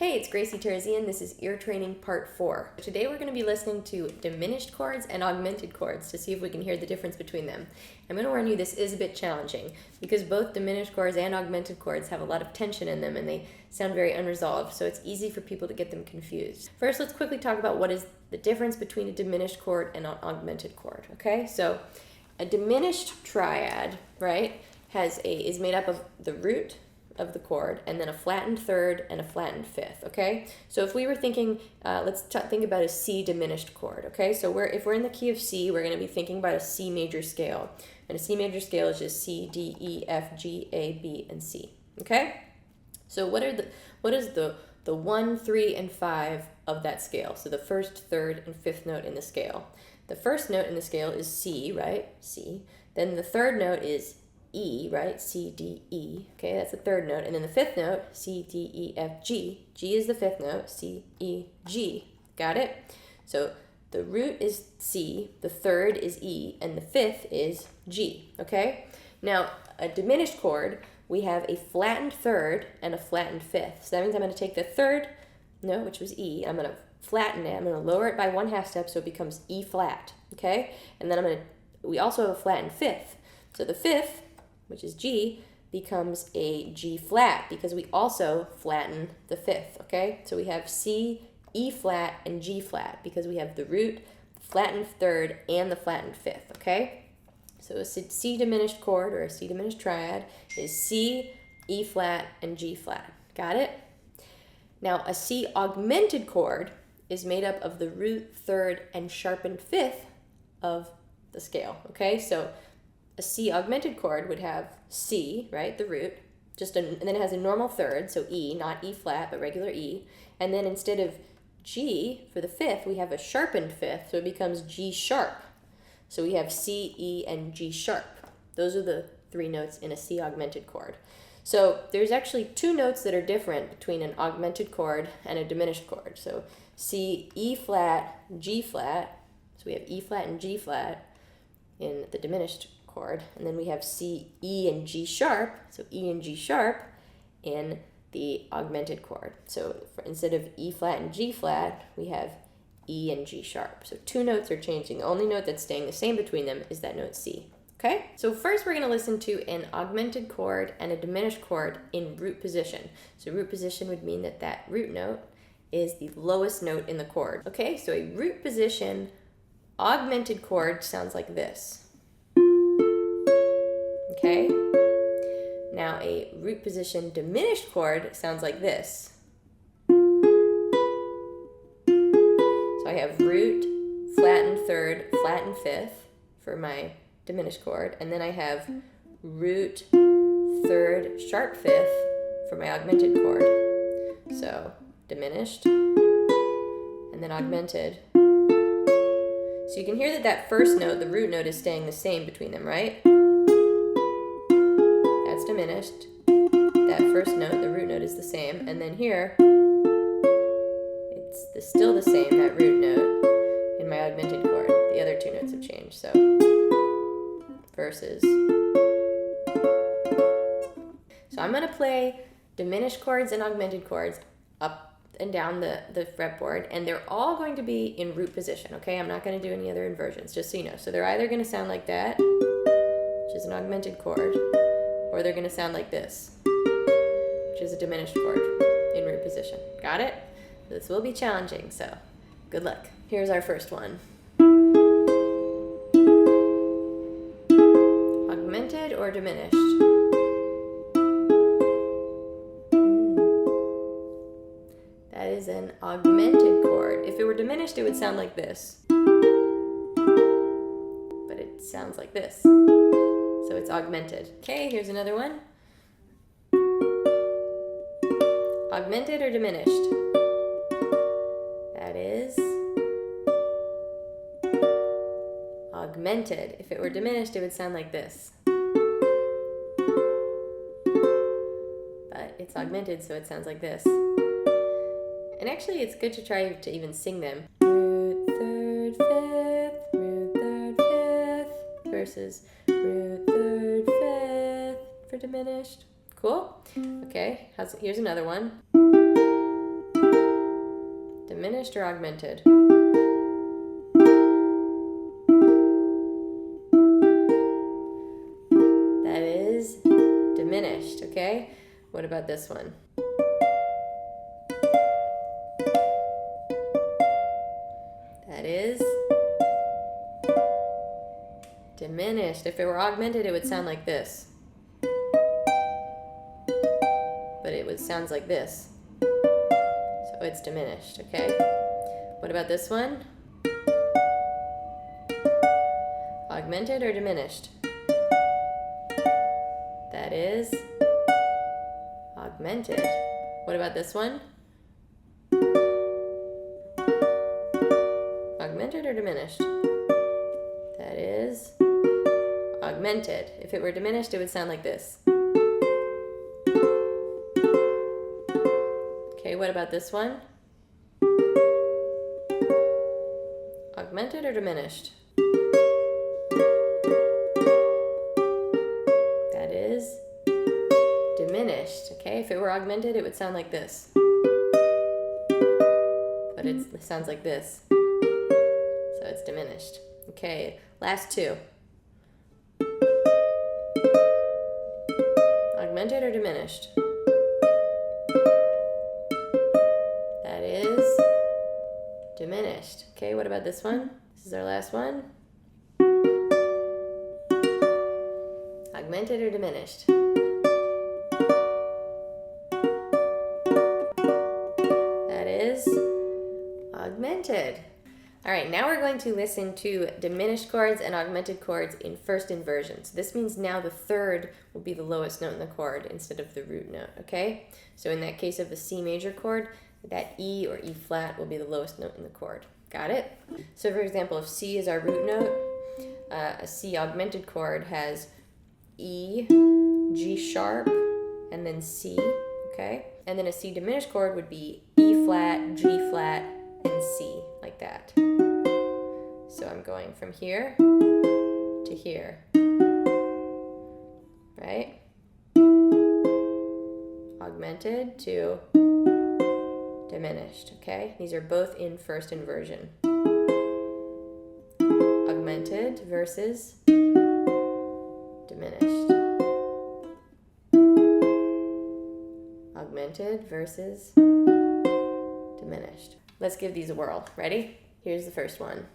Hey, it's Gracie Terzian. This is Ear Training Part 4. Today we're going to be listening to diminished chords and augmented chords to see if we can hear the difference between them. I'm going to warn you this is a bit challenging because both diminished chords and augmented chords have a lot of tension in them and they sound very unresolved, so it's easy for people to get them confused. First, let's quickly talk about what is the difference between a diminished chord and an augmented chord, okay? So a diminished triad, right, is made up of the root of the chord and then a flattened third and a flattened fifth, okay? So if we were thinking, let's think about a C diminished chord, okay? So if we're in the key of C, we're going to be thinking about a C major scale. And a C major scale is just C, D, E, F, G, A, B, and C, okay? So what is the 1, 3, and 5 of that scale? So the first, third, and fifth note in the scale. The first note in the scale is C, right? C. Then the third note is E, right? C, D, E. Okay, that's the third note. And then the fifth note, C, D, E, F, G. G is the fifth note, C, E, G. Got it? So the root is C, the third is E, and the fifth is G. Okay? Now, a diminished chord, we have a flattened third and a flattened fifth. So that means I'm going to take the third note, which was E, I'm going to flatten it. I'm going to lower it by 1/2 step so it becomes E flat. Okay? And then we also have a flattened fifth. So the fifth, which is G, becomes a G flat because we also flatten the fifth, okay? So we have C, E flat, and G flat because we have the root, flattened third, and the flattened fifth, okay? So a C diminished chord or a C diminished triad is C, E flat, and G flat. Got it? Now a C augmented chord is made up of the root, third, and sharpened fifth of the scale, okay? So a C augmented chord would have C, right, the root, and then it has a normal third, so E, not E flat, but regular E. And then instead of G for the fifth, we have a sharpened fifth, so it becomes G sharp. So we have C, E, and G sharp. Those are the 3 notes in a C augmented chord. So there's actually 2 notes that are different between an augmented chord and a diminished chord. So C, E flat, G flat, so we have E flat and G flat in the diminished chord, and then we have C, E, and G sharp, so E and G sharp in the augmented chord. So instead of E flat and G flat, we have E and G sharp. So 2 notes are changing. The only note that's staying the same between them is that note C. Okay? So first we're going to listen to an augmented chord and a diminished chord in root position. So root position would mean that root note is the lowest note in the chord. Okay? So a root position augmented chord sounds like this. Okay? Now a root position diminished chord sounds like this. So I have root, flattened third, flattened fifth for my diminished chord, and then I have root, third, sharp fifth for my augmented chord. So diminished, and then augmented. So you can hear that first note, the root note, is staying the same between them, right? That's diminished. That first note, the root note, is the same. And then here, it's still the same, that root note, in my augmented chord. The other 2 notes have changed, so verses. So I'm going to play diminished chords and augmented chords up and down the fretboard, and they're all going to be in root position, okay? I'm not going to do any other inversions, just so you know. So they're either going to sound like that, which is an augmented chord, or they're going to sound like this, which is a diminished chord in root position. Got it? This will be challenging, so good luck. Here's our first one. Augmented or diminished? That is an augmented chord. If it were diminished, it would sound like this. But it sounds like this. So it's augmented. Okay, here's another one. Augmented or diminished? That is augmented. If it were diminished, it would sound like this. But it's augmented, so it sounds like this. And actually, it's good to try to even sing them. Root, third, fifth, root, third, fifth, versus root, third, fifth for diminished. Cool? Okay, here's another one. diminished or augmented? That is diminished, okay? What about this one? That is diminished. If it were augmented, it would sound like this. But it sounds like this. So it's diminished, okay? What about this one? Augmented or diminished? That is augmented. What about this one? Augmented or diminished? That is augmented. If it were diminished, it would sound like this. Okay, what about this one? Augmented or diminished? That is diminished. Okay, if it were augmented, it would sound like this. But it sounds like this. So it's diminished. Okay, last two. Augmented or diminished? That is diminished. Okay, what about this one? This is our last one. Augmented or diminished? That is augmented. All right, now we're going to listen to diminished chords and augmented chords in first inversion. So this means now the third will be the lowest note in the chord instead of the root note, okay? So in that case of the C major chord, that E or E flat will be the lowest note in the chord. Got it? So for example, if C is our root note, a C augmented chord has E, G sharp, and then C, okay? And then a C diminished chord would be E flat, G flat, and C, like that. So I'm going from here to here, right? Augmented to diminished, okay? These are both in first inversion. Augmented versus diminished. Augmented versus diminished. Let's give these a whirl. Ready? Here's the first one.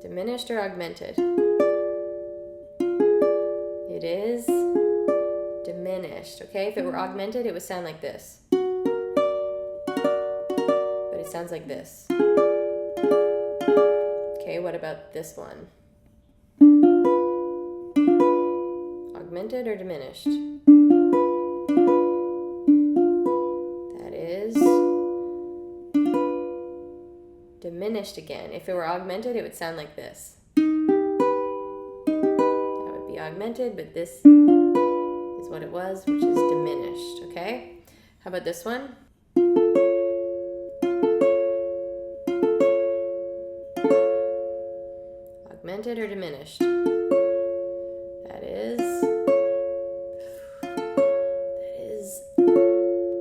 Diminished or augmented? It is diminished, okay? If it were augmented, it would sound like this. But it sounds like this. Okay, what about this one? Augmented or diminished? That is diminished again. If it were augmented, it would sound like this. That would be augmented, but this is what it was, which is diminished, okay? How about this one? Augmented or diminished? That is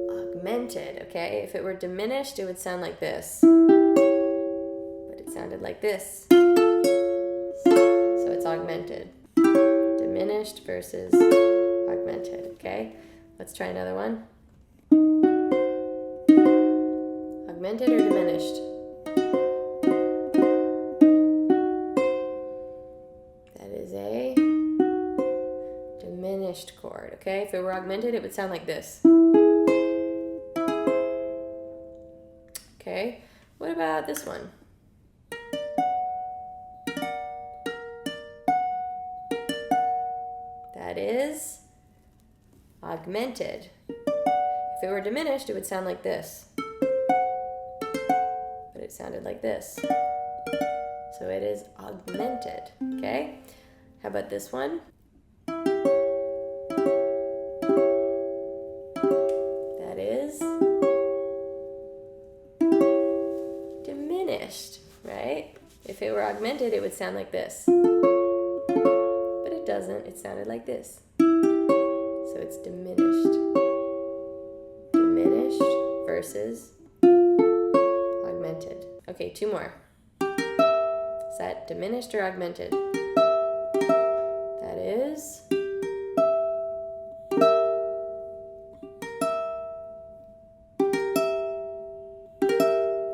augmented, okay? If it were diminished, it would sound like this. But it sounded like this. So it's augmented. Diminished versus augmented, okay? Let's try another one. Augmented or diminished? That is a diminished chord, okay? If it were augmented, it would sound like this. Okay, what about this one? That is augmented. If it were diminished, it would sound like this. But it sounded like this. So it is augmented, okay? How about this one? That is diminished, right? If it were augmented, it would sound like this. But it doesn't. It sounded like this. So it's diminished. versus augmented. Okay, two more. Is that diminished or augmented? That is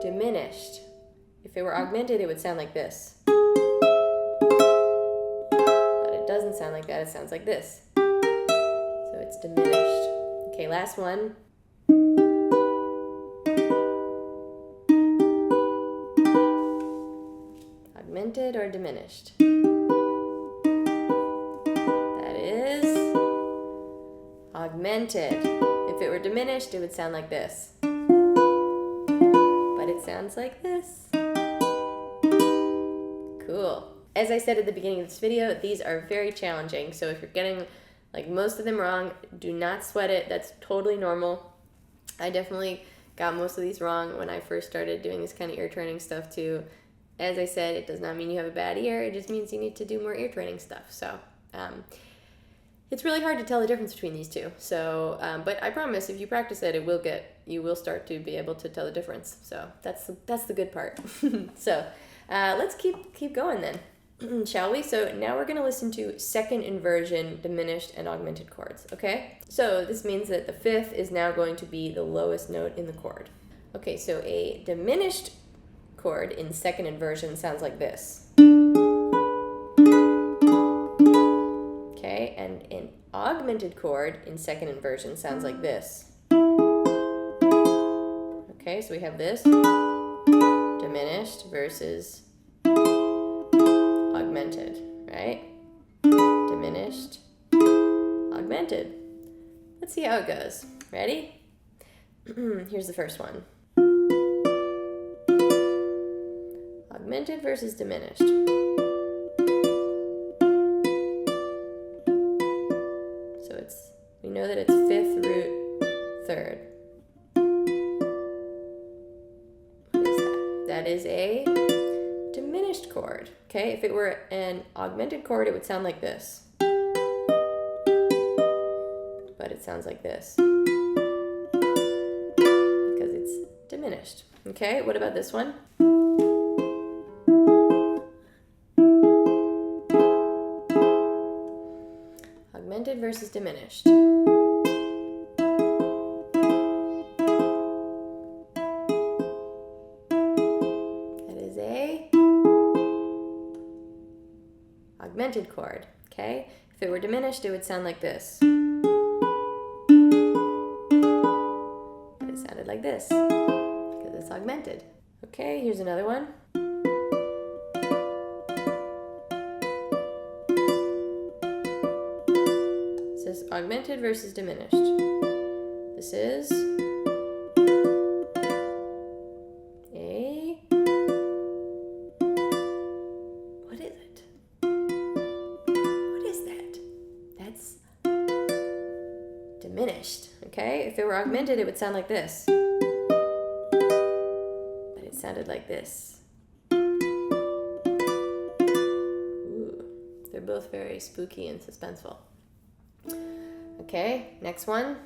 diminished. If it were augmented, it would sound like this. But it doesn't sound like that, it sounds like this. So it's diminished. Okay, last one. Augmented or diminished? That is augmented. If it were diminished, it would sound like this. But it sounds like this. Cool. As I said at the beginning of this video, these are very challenging. So if you're getting like most of them wrong, do not sweat it. That's totally normal. I definitely got most of these wrong when I first started doing this kind of ear training stuff too. As I said, it does not mean you have a bad ear. It just means you need to do more ear training stuff. So it's really hard to tell the difference between these two. So, but I promise, if you practice it, you will start to be able to tell the difference. So that's the good part. So let's keep going then, shall we? So now we're going to listen to second inversion, diminished, and augmented chords. Okay. So this means that the fifth is now going to be the lowest note in the chord. Okay. So a diminished chord in second inversion sounds like this. Okay, and an augmented chord in second inversion sounds like this. Okay, so we have this diminished versus augmented, right? Diminished, augmented. Let's see how it goes. Ready? Here's the first one. Augmented versus diminished. So we know that it's fifth root third. What is that? That is a diminished chord. Okay, if it were an augmented chord, it would sound like this. But it sounds like this. Because it's diminished. Okay, what about this one? Augmented versus diminished. That is a augmented chord, okay? If it were diminished, it would sound like this. But it sounded like this, because it's augmented. Okay, here's another one. Augmented versus diminished. This is a, what is it? What is that? That's diminished, okay? If it were augmented, it would sound like this. But it sounded like this. Ooh, they're both very spooky and suspenseful. Okay, next one.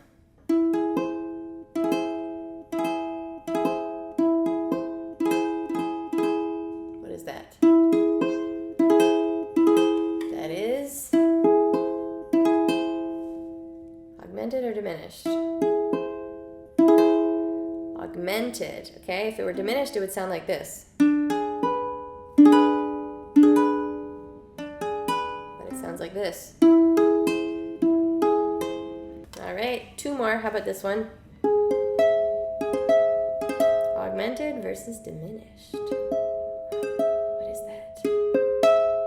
What is that? That is augmented or diminished? Augmented, okay? If it were diminished, it would sound like this. But it sounds like this. All right, two more. How about this one? Augmented versus diminished. What is that?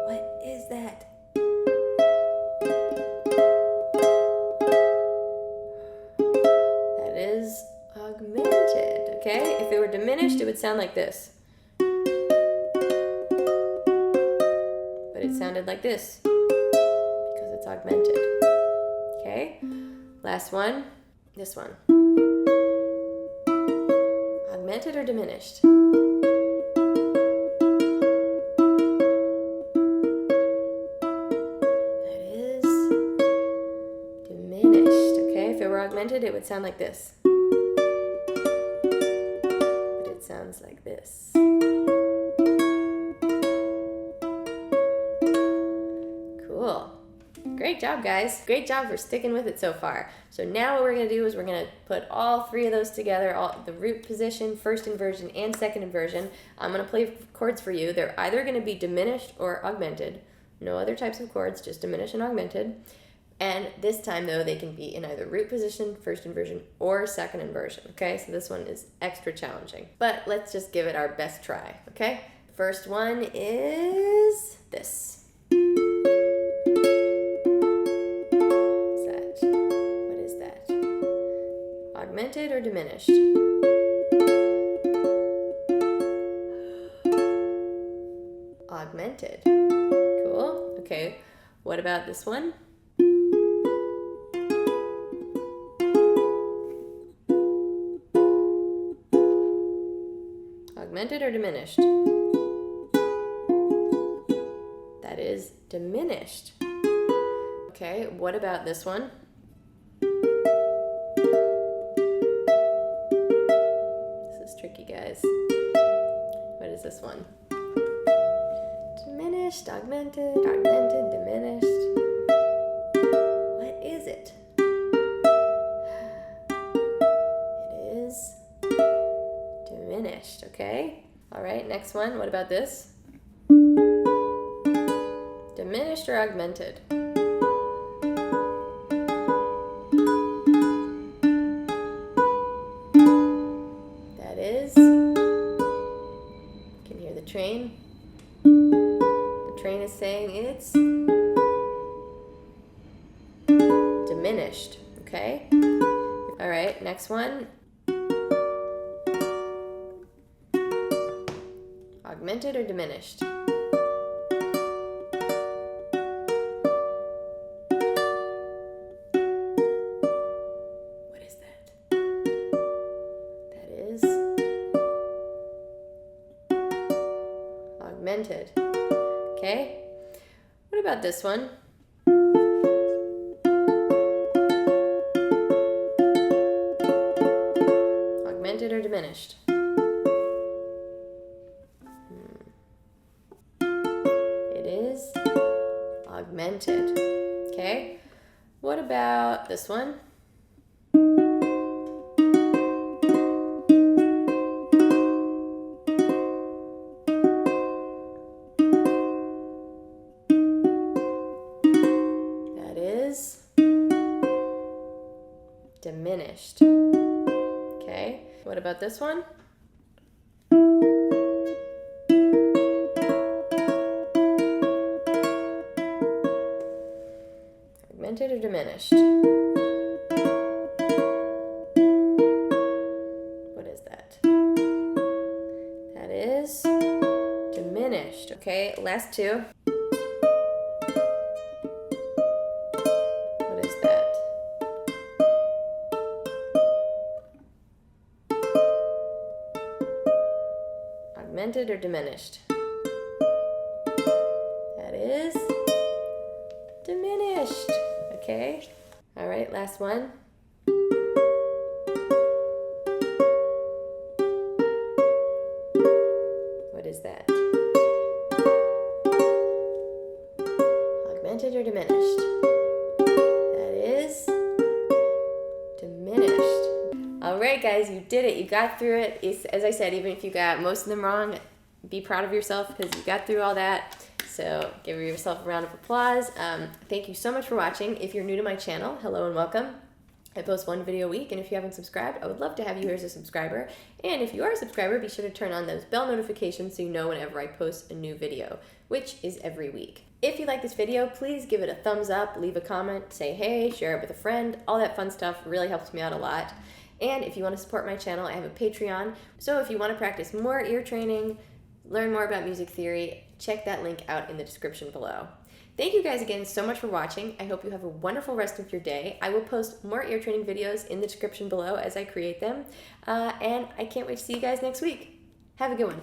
What is that? That is augmented, okay? If it were diminished, it would sound like this. But it sounded like this because it's augmented, okay? Last one, this one. Augmented or diminished? That is diminished, okay? If it were augmented, it would sound like this. sounds like this. Cool. Great job, guys. Great job for sticking with it so far. So now what we're going to do is we're going to put all three of those together, all the root position, first inversion, and second inversion. I'm going to play chords for you. They're either going to be diminished or augmented. No other types of chords, just diminished and augmented. And this time, though, they can be in either root position, first inversion, or second inversion, okay? So this one is extra challenging. But let's just give it our best try, okay? First one is this. Augmented or diminished? Augmented. Cool. Okay. What about this one? Augmented or diminished? That is diminished. Okay. What about this one? Tricky, guys. What is this one? Diminished, augmented, augmented, diminished. What is it? It is diminished, okay? All right, next one. What about this? Diminished or augmented? Can hear the train. The train is saying it's diminished, okay? All right, next one. Augmented or diminished? What is that? That is augmented. Okay. What about this one? Augmented or diminished? It is augmented. Okay. What about this one? Diminished. Okay, what about this one? Augmented or diminished? What is that? That is diminished. Okay, last two. What is that? Augmented or diminished? That is diminished. Okay. All right, last one. What is that? Augmented or diminished? That is diminished. All right, guys, you did it. You got through it. As I said, even if you got most of them wrong, be proud of yourself because you got through all that. So give yourself a round of applause. Thank you so much for watching. If you're new to my channel, hello and welcome. I post one video a week, and if you haven't subscribed, I would love to have you here as a subscriber. And if you are a subscriber, be sure to turn on those bell notifications so you know whenever I post a new video, which is every week. If you like this video, please give it a thumbs up, leave a comment, say hey, share it with a friend. All that fun stuff really helps me out a lot. And if you want to support my channel, I have a Patreon. So if you want to practice more ear training, learn more about music theory, check that link out in the description below. Thank you guys again so much for watching. I hope you have a wonderful rest of your day. I will post more ear training videos in the description below as I create them. And I can't wait to see you guys next week. Have a good one.